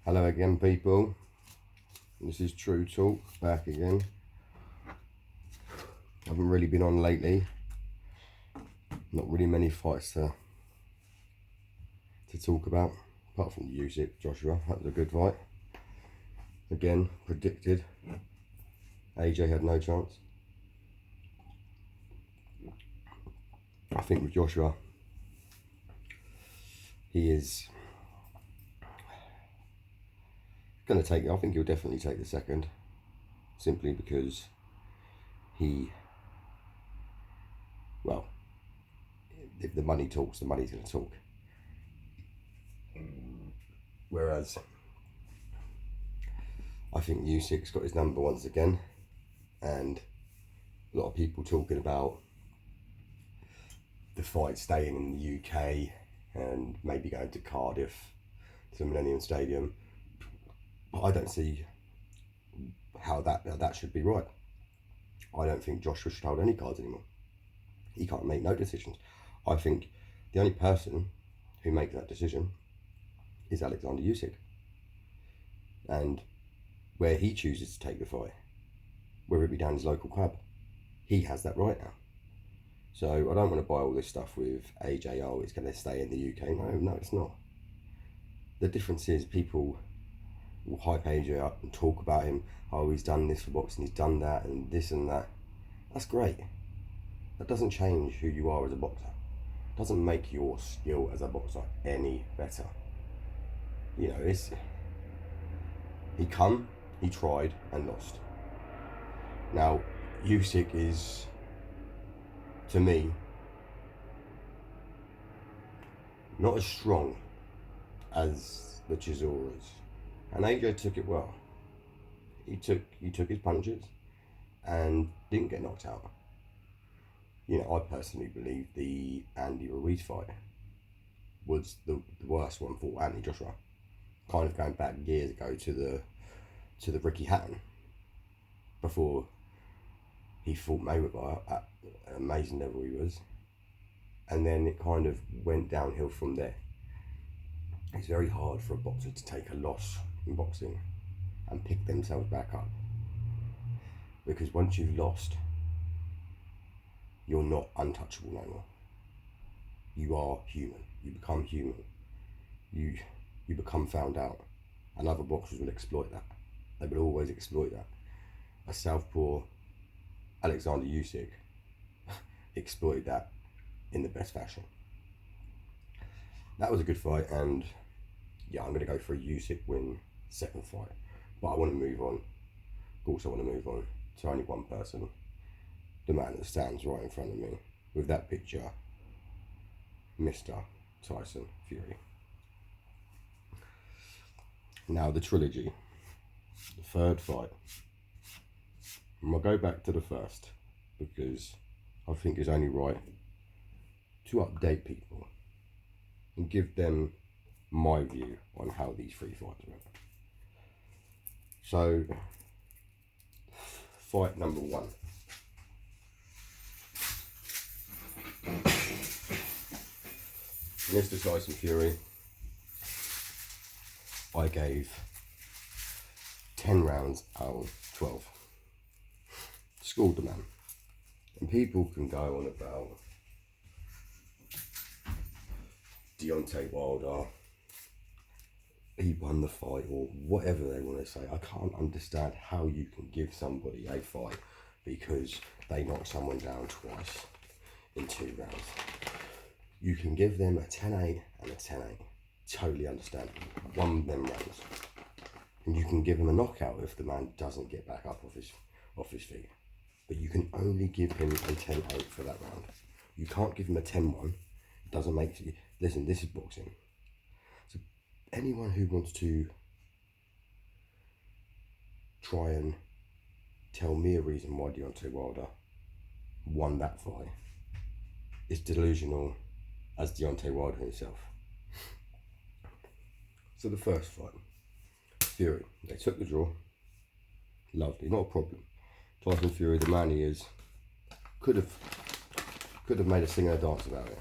Hello again, people. This is True Talk, back again. Haven't really been on lately. Not really many fights to talk about, apart from Usyk, Joshua. That was a good fight. Again, predicted. AJ had no chance. I think with Joshua, he is going to take. I think he'll definitely take the second, simply because if the money talks, the money's going to talk. Whereas I think Usyk's got his number once again, and a lot of people talking about the fight staying in the UK and maybe going to Cardiff, to the Millennium Stadium. But I don't see how that should be right. I don't think Joshua should hold any cards anymore. He can't make no decisions. I think the only person who makes that decision is Alexander Usyk. And where he chooses to take the fight, whether it be down his local club, he has that right now. So I don't want to buy all this stuff with AJ, oh, it's going to stay in the UK. No, it's not. The difference is people will hype AJ up and talk about him. Oh, he's done this for boxing, he's done that and this and that. That's great. That doesn't change who you are as a boxer. It doesn't make your skill as a boxer any better. You know, he tried and lost. Now, Usyk is, to me, not as strong as the Chisoras. And AJ took it well. He took his punches and didn't get knocked out. You know, I personally believe the Andy Ruiz fight was the worst one for Anthony Joshua. Kind of going back years ago to the Ricky Hatton, before he fought Mayweather at an amazing level he was, and then it kind of went downhill from there. It's very hard for a boxer to take a loss in boxing and pick themselves back up, because once you've lost, you're not untouchable no more. You are human. You become human. You become found out, and other boxers will exploit that. They will always exploit that. A southpaw Alexander Usyk exploited that in the best fashion. That was a good fight, and yeah, I'm going to go for a Usyk win second fight. But I want to move on. Also want to move on to only one person. The man that stands right in front of me with that picture, Mr. Tyson Fury. Now the trilogy, the third fight. I'm going to go back to the first because I think it's only right to update people and give them my view on how these three fights went. So, fight number one. Mr. Tyson Fury, I gave 10 rounds out of 12. Schooled the man. And people can go on about Deontay Wilder, he won the fight, or whatever they want to say. I can't understand how you can give somebody a fight because they knocked someone down twice in 2 rounds. You can give them a 10-8 and a 10-8. Totally understandable. Won them rounds. And you can give him a knockout if the man doesn't get back up off his feet. But you can only give him a 10-8 for that round. You can't give him a 10-1. It doesn't make you... Listen, this is boxing. So anyone who wants to try and tell me a reason why Deontay Wilder won that fight is delusional as Deontay Wilder himself. So the first fight, Fury, they took the draw. Lovely, not a problem. Tyson Fury, the man he is, could have made a sing and a dance about it.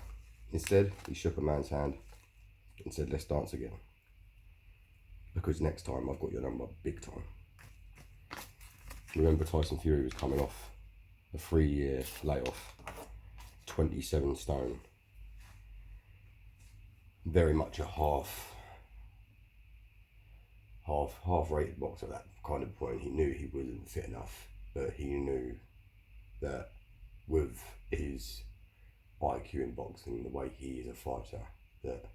Instead, he shook a man's hand and said, let's dance again. because next time I've got your number big time. Remember, Tyson Fury was coming off a 3-year layoff, 27 stone, very much a half rated boxer at that kind of point. He knew he wasn't fit enough, but he knew that with his IQ in boxing, the way he is a fighter, that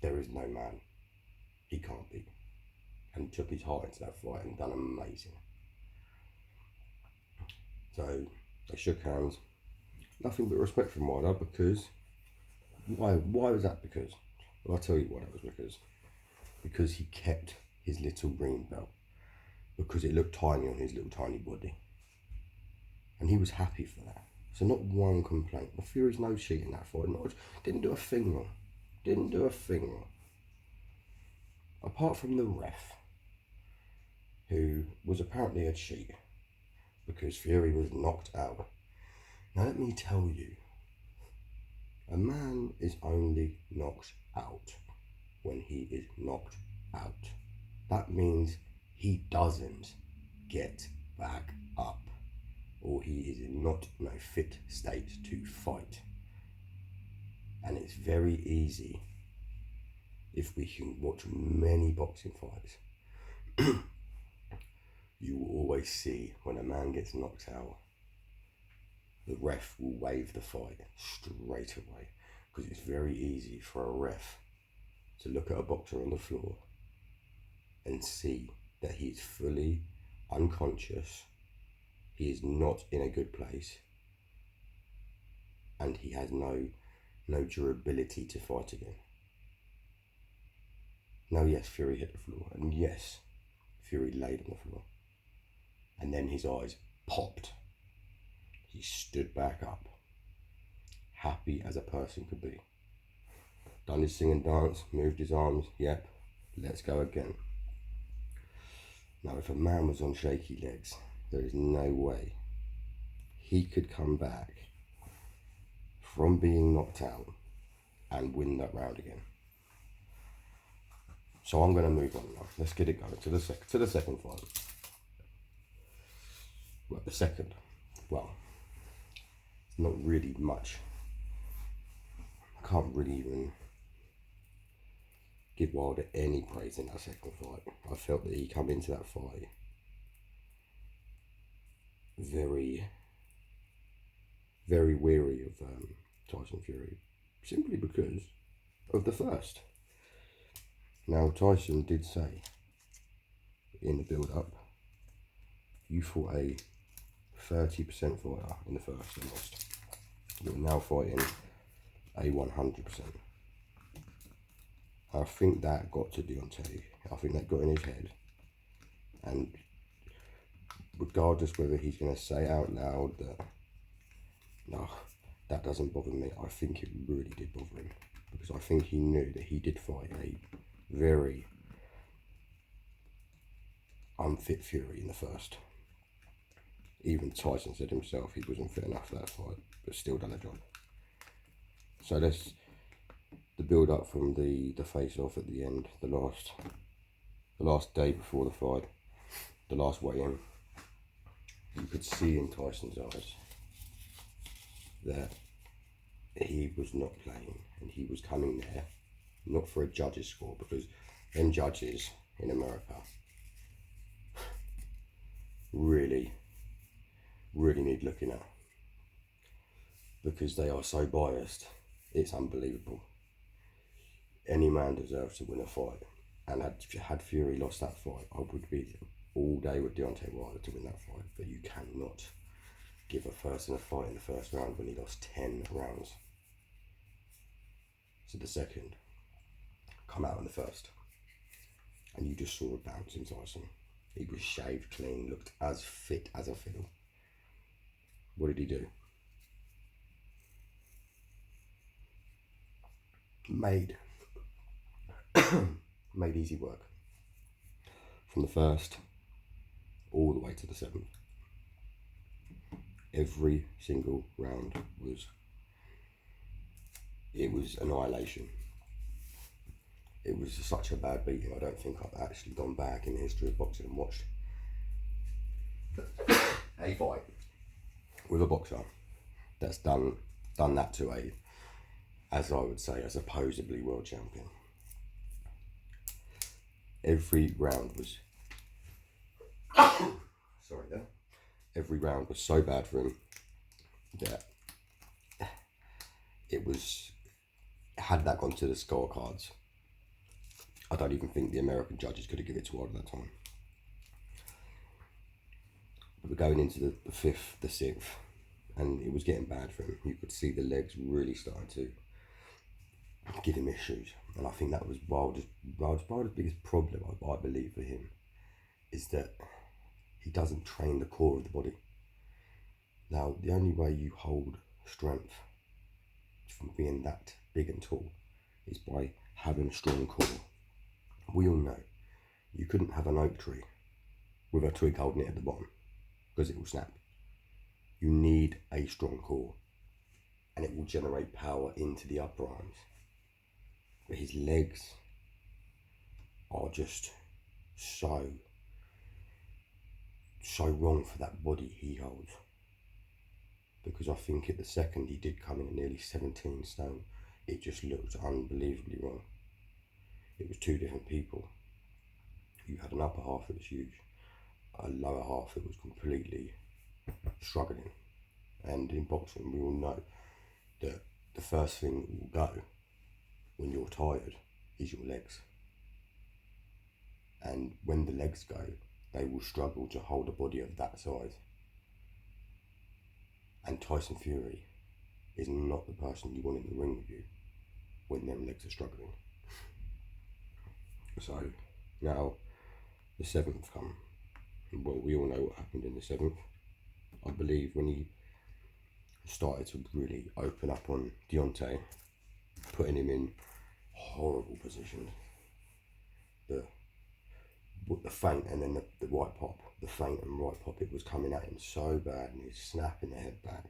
there is no man he can't beat. And he took his heart into that fight and done amazing. So they shook hands. Nothing but respect from Wilder, because why was that? Because, well, I'll tell you why that was. Because he kept his little green belt, because it looked tiny on his little tiny body, and he was happy for that. So not one complaint. The Fury's no cheat in that fight. Didn't do a thing wrong. Apart from the ref, who was apparently a cheat, because Fury was knocked out. Now let me tell you, a man is only knocked out when he is knocked out. That means he doesn't get back up, or he is not in a fit state to fight. And it's very easy, if we can watch many boxing fights, you will always see when a man gets knocked out, the ref will wave the fight straight away, because it's very easy for a ref to look at a boxer on the floor and see that he's fully unconscious, he is not in a good place, and he has no durability to fight again. Now, yes, Fury hit the floor, and yes, Fury laid on the floor, and then his eyes popped. He stood back up, happy as a person could be. Done his sing and dance, moved his arms, yep, let's go again. Now, if a man was on shaky legs, there is no way he could come back from being knocked out and win that round again. So I'm going to move on now. Let's get it going to the second fight. Well, it's not really much. I can't really even give Wilder any praise in that second fight. I felt that he come into that fight very, very weary of Tyson Fury, simply because of the first. Now, Tyson did say in the build-up, you fought a 30% fighter in the first and lost. You're now fighting a 100%. I think that got to Deontay. I think that got in his head. And regardless whether he's going to say out loud that, no, that doesn't bother me, I think it really did bother him. Because I think he knew that he did fight a very unfit Fury in the first. Even Tyson said himself he wasn't fit enough for that fight, but still done a job. So that's the build up from the face off at the end, the last day before the fight, the last weigh-in. You could see in Tyson's eyes that he was not playing, and he was coming there not for a judge's score, because them judges in America really need looking at, because they are so biased. It's unbelievable. Any man deserves to win a fight, and had Fury lost that fight, I would be all day with Deontay Wilder to win that fight. But you cannot give a person a fight in the first round when he lost 10 rounds. So the second, come out in the first, and you just saw a bounce in Tyson. He was shaved clean, looked as fit as a fiddle. What did he do? Made easy work. From the first all the way to the seventh. Every single round was annihilation. it was such a bad beating. I don't think I've actually gone back in the history of boxing and watched a fight with a boxer that's done that to a, as I would say, a supposedly world champion. Every round was sorry there. Every round was so bad for him that it was, had that gone to the scorecards, I don't even think the American judges could have given it to Wilder that time. But we're going into the fifth, the sixth, and it was getting bad for him. You could see the legs really starting to give him issues. And I think that was Wilder's biggest problem, I believe, for him, is that he doesn't train the core of the body. Now, the only way you hold strength from being that big and tall is by having a strong core. We all know you couldn't have an oak tree with a twig holding it at the bottom because it will snap. You need a strong core and it will generate power into the upper arms. But his legs are just so wrong for that body he holds. Because I think at the second he did come in at nearly 17 stone, it just looked unbelievably wrong. It was two different people. You had an upper half that was huge, a lower half that was completely struggling. And in boxing, we all know that the first thing that will go when you're tired is your legs. And when the legs go, they will struggle to hold a body of that size. And Tyson Fury is not the person you want in the ring with you when them legs are struggling. So now the seventh come. Well, we all know what happened in the seventh. I believe when he started to really open up on Deontay, putting him in horrible positions. The feint and then the right pop, the feint and right pop, it was coming at him so bad and he's snapping the head back.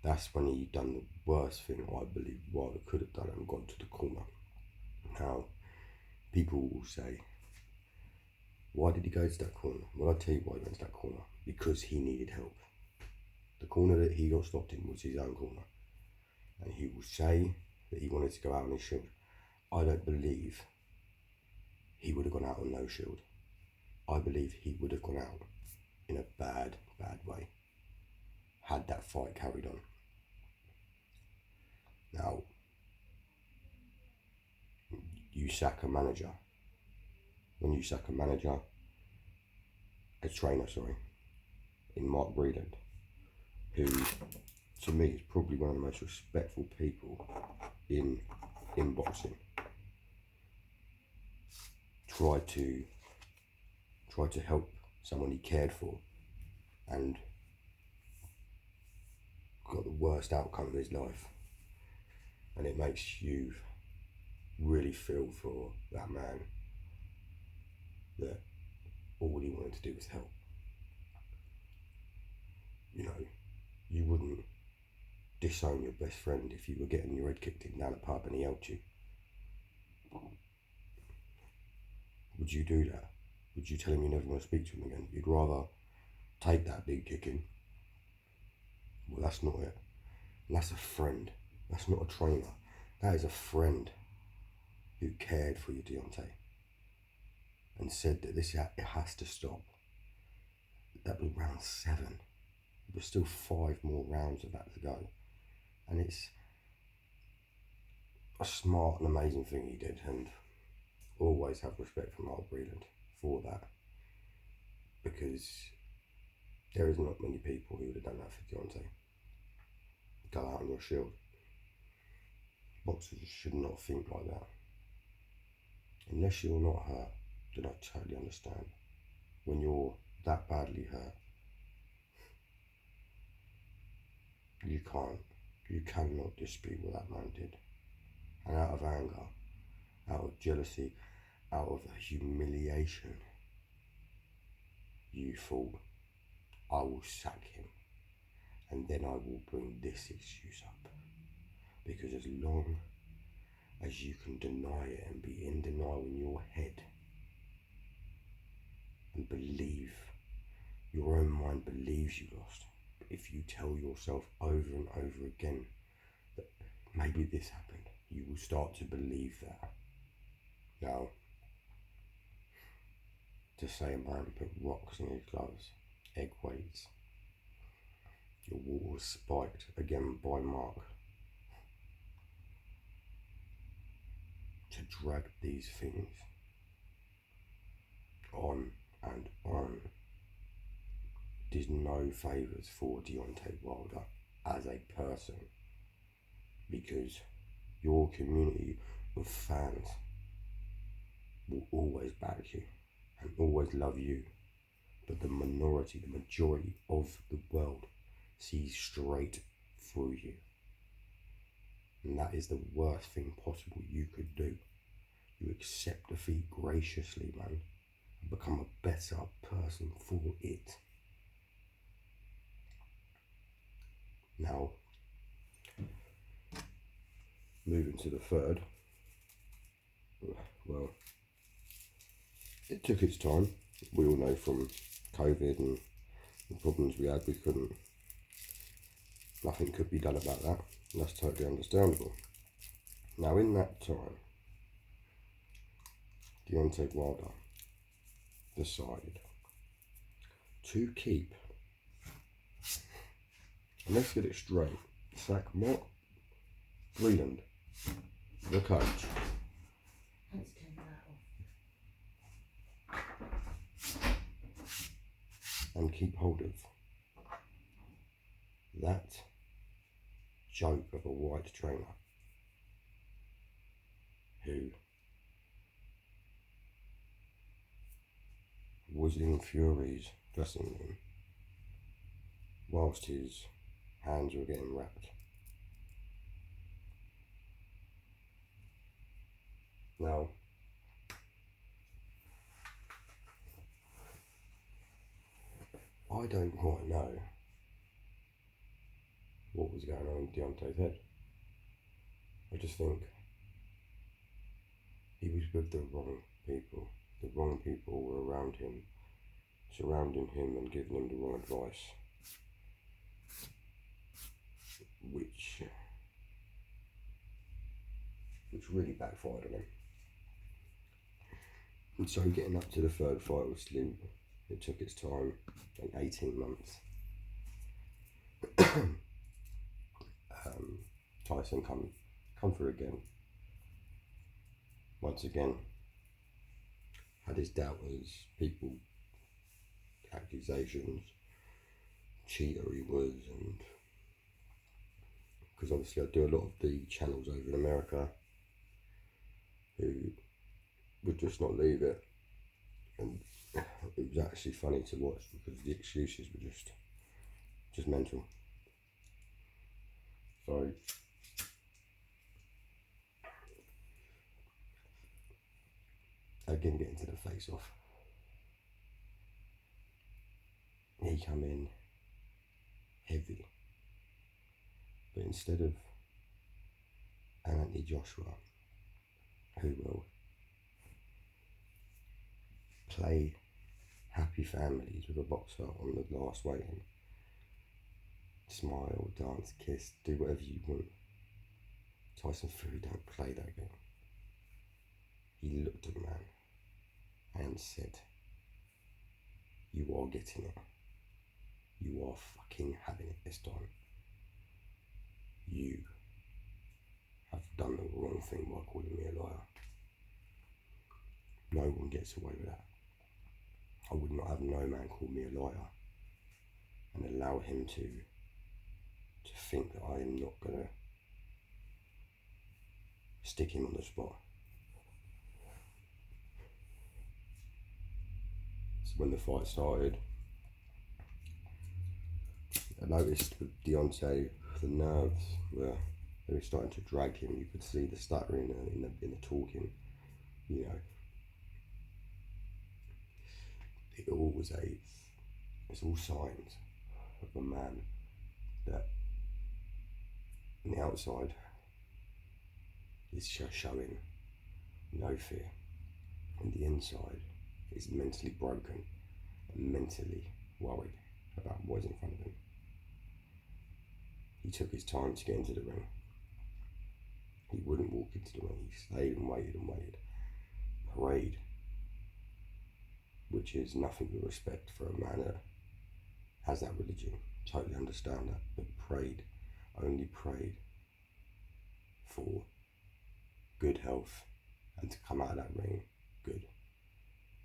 That's when he done the worst thing I believe Wilder could have done and gone to the corner. Now, people will say, why did he go to that corner? Well, I'll tell you why he went to that corner. Because he needed help. The corner that he got stopped in was his own corner. And he will say that he wanted to go out on his shield. I don't believe he would have gone out on no shield. I believe he would have gone out in a bad way had that fight carried on. Now, you sack a manager. When you sack a manager, a trainer, in Mark Breland, who to me is probably one of the most respectful people in boxing, tried to help someone he cared for and got the worst outcome of his life. And it makes you really feel for that man, that all he wanted to do was help. You know, you wouldn't disown your best friend if you were getting your head kicked in down a pub and he helped you. Would you do that? Would you tell him you never want to speak to him again? You'd rather take that big kicking. Well, that's not it. And that's a friend. That's not a trainer. That is a friend who cared for you, Deontay, and said that it has to stop. That was round 7. There was still 5 more rounds of that to go. And it's a smart and amazing thing he did, and always have respect for Mark Breland for that, because there is not many people who would have done that for Deontay. Go out on your shield. Boxers should not think like that. Unless you're not hurt, then I totally understand. When you're that badly hurt, you cannot dispute what that man did. And out of anger, out of jealousy, out of humiliation, you thought, I will sack him and then I will bring this excuse up. Because as long as you can deny it and be in denial in your head and believe, your own mind believes you lost. But if you tell yourself over and over again that maybe this happened, you will start to believe that. Now, to say a man put rocks in his gloves, egg weights, your wall was spiked again by Mark, to drag these things on and on did no favours for Deontay Wilder as a person, because your community of fans will always back you and always love you, but the minority, the majority of the world sees straight through you, and that is the worst thing possible you could do. You accept defeat graciously, man, and become a better person for it. Now, moving to the third, well, it took its time. We all know from COVID and the problems we had, nothing could be done about that. And that's totally understandable. Now, in that time, Deontay Wilder decided to keep, and let's get it straight, sack Mark Breland, the coach, and keep hold of that joke of a white trainer who was in Fury's dressing room whilst his hands were getting wrapped. Now, I don't quite know what was going on in Deontay's head. I just think he was with the wrong people. The wrong people were around him, surrounding him and giving him the wrong advice, which really backfired on him. And so getting up to the third fight with Slim, it took its time, like 18 months. Tyson come through again. Once again, had his doubters, people, accusations, cheater he was, and because obviously I do a lot of the channels over in America who would just not leave it, and it was actually funny to watch because the excuses were just mental. So again, getting to the face off, he come in heavy, but instead of Anthony Joshua, who will play happy families with a boxer on the last weigh-in, smile, dance, kiss, do whatever you want, Tyson Fury don't play that game. He looked at the man and said, "You are getting it. You are fucking having it this time. You have done the wrong thing by calling me a liar. No one gets away with that. I would not have no man call me a liar and allow him to think that I am not gonna stick him on the spot." So when the fight started, I noticed with Deontay, the nerves they were starting to drag him. You could see the stuttering in the talking. You know, it's all signs of a man that on the outside is showing no fear. On the inside, is mentally broken and mentally worried about what's in front of him. He took his time to get into the ring. He wouldn't walk into the ring. He stayed and waited and waited. Prayed, which is nothing but respect for a man that has that religion. Totally understand that. But prayed, only prayed for good health and to come out of that ring good,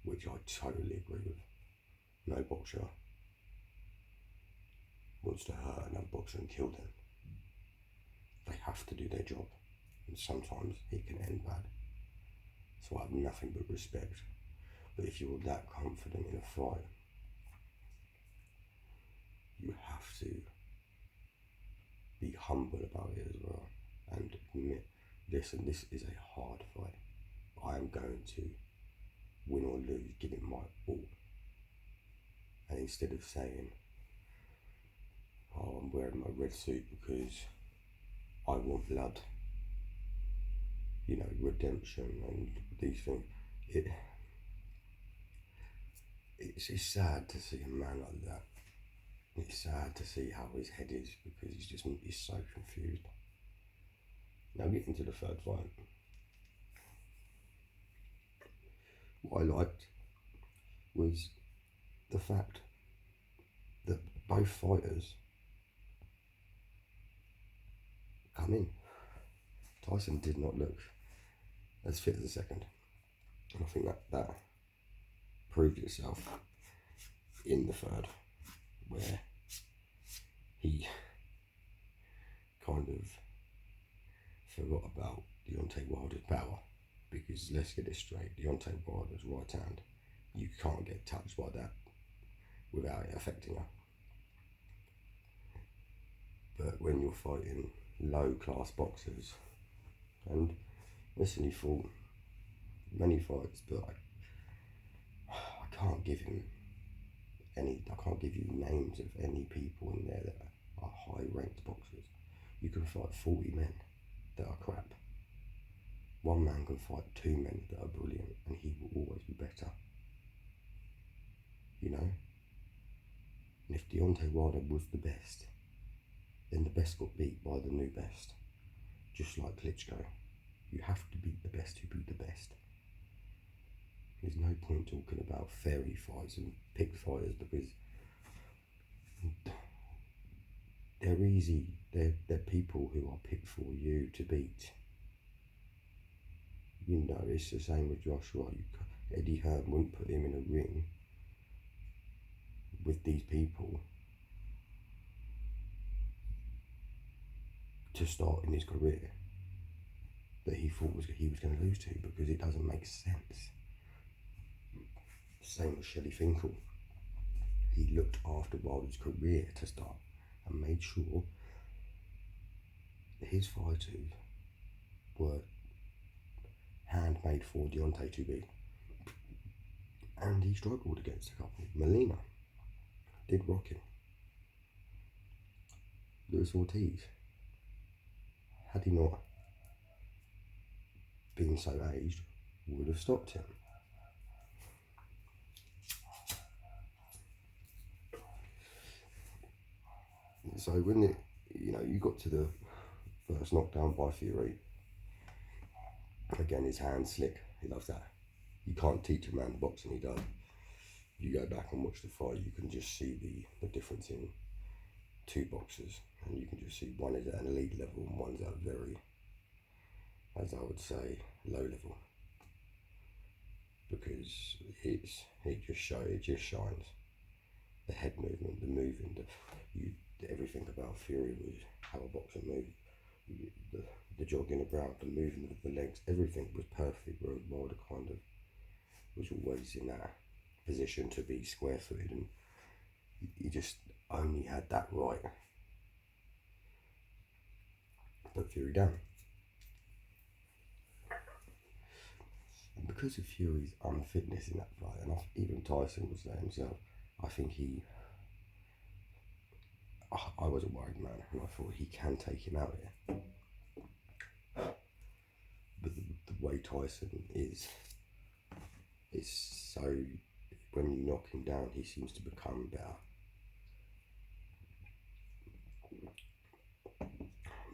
which I totally agree with. No boxer wants to hurt another boxer and kill them. They have to do their job, and sometimes it can end bad. So I have nothing but respect. But if you're that confident in a fight, you have to be humble about it as well and admit, listen, this is a hard fight. I am going to win or lose, give it my all. And instead of saying, oh, I'm wearing my red suit because I want blood, redemption and these things, it's sad to see a man like that. It's sad to see how his head is because he's so confused. Now getting to the third fight. What I liked was the fact that both fighters come in. Tyson did not look as fit as the second. And I think that proved itself in the third, where he kind of forgot about Deontay Wilder's power. Because let's get it straight, Deontay Wilder's right hand, you can't get touched by that without it affecting her. But when you're fighting low class boxers, and listen, he fought many fights, but I can't give him I can't give you names of any people in there that are high ranked boxers. You can fight 40 men that are crap. One man can fight 2 men that are brilliant, and he will always be better. And if Deontay Wilder was the best, then the best got beat by the new best. Just like Klitschko. You have to beat the best who beat the best. There's no point talking about fairy fights and picked fighters because they're easy. They're people who are picked for you to beat. It's the same with Joshua. Eddie Hearn wouldn't put him in a ring with these people to start in his career that he thought he was going to lose to, because it doesn't make sense. Same with Shelley Finkel. He looked after Wilder's career to start and made sure his fighters were handmade for Deontay to be. And he struggled against a couple. Molina did rock him. Luis Ortiz, had he not been so aged, would have stopped him. So when you got to the first knockdown by Fury, again his hands slick. He loves that. You can't teach a man boxing, he does. You go back and watch the fight, you can just see the difference in two boxers, and you can just see one is at an elite level and one's at a very, as I would say, low level. Because it just shines. The head movement, the moving, everything about Fury was how a boxer moved. The jogging around, the movement of the legs, everything was perfect. Whereas Wilder kind of was always in that position to be square-footed, and he just only had that right. Put Fury down. And because of Fury's unfitness in that fight, and even Tyson was there himself, I think I was a worried man, and I thought he can take him out here. the way Tyson is so, when you knock him down, he seems to become better.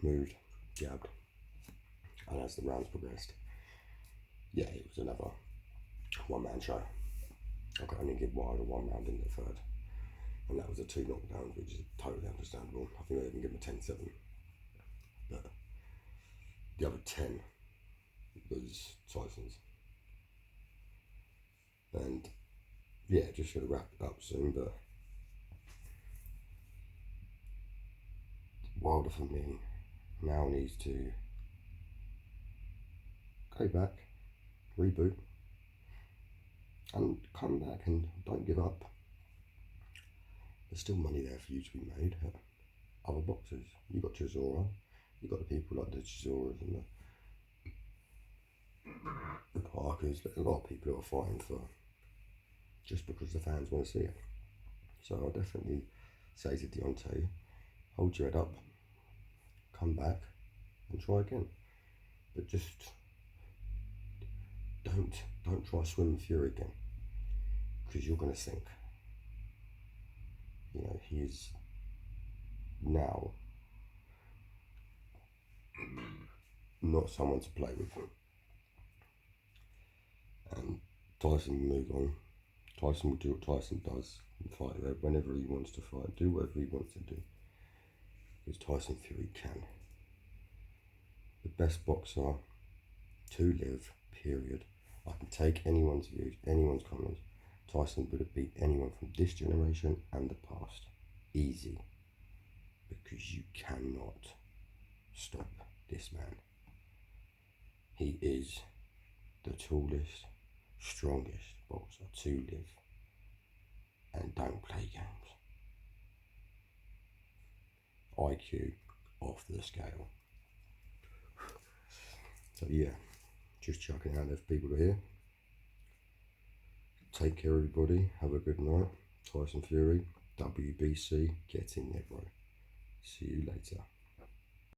Moved, jabbed, and as the rounds progressed, yeah, it was another one-man show. I could only give Wilder 1 round in the third, and that was a 2 knockdowns, which is totally understandable. I think I even give him a 10-7, but the other 10 was Tyson's. And yeah, just should have wrapped it up soon, but Wilder for me now needs to go back, reboot, and come back and don't give up. There's still money there for you to be made at other boxers. You got Chisora, you got the people like the Chisoras and the Parkers, but a lot of people who are fighting for just because the fans want to see it. So I'll definitely say to Deontay, hold your head up, come back and try again. But just don't try to swim with Fury again, because you're going to sink. You know, he is now not someone to play with. And Tyson will move on. Tyson will do what Tyson does and fight whenever he wants to fight, do whatever he wants to do. Because Tyson Fury can. The best boxer to live, period. I can take anyone's views, anyone's comments. Tyson would have beat anyone from this generation and the past. Easy. Because you cannot stop this man. He is the tallest, strongest boxer to live. And don't play games. IQ off the scale. So yeah, just chucking out if people are here. Take care everybody, have a good night. Tyson Fury, WBC, get in there bro. See you later.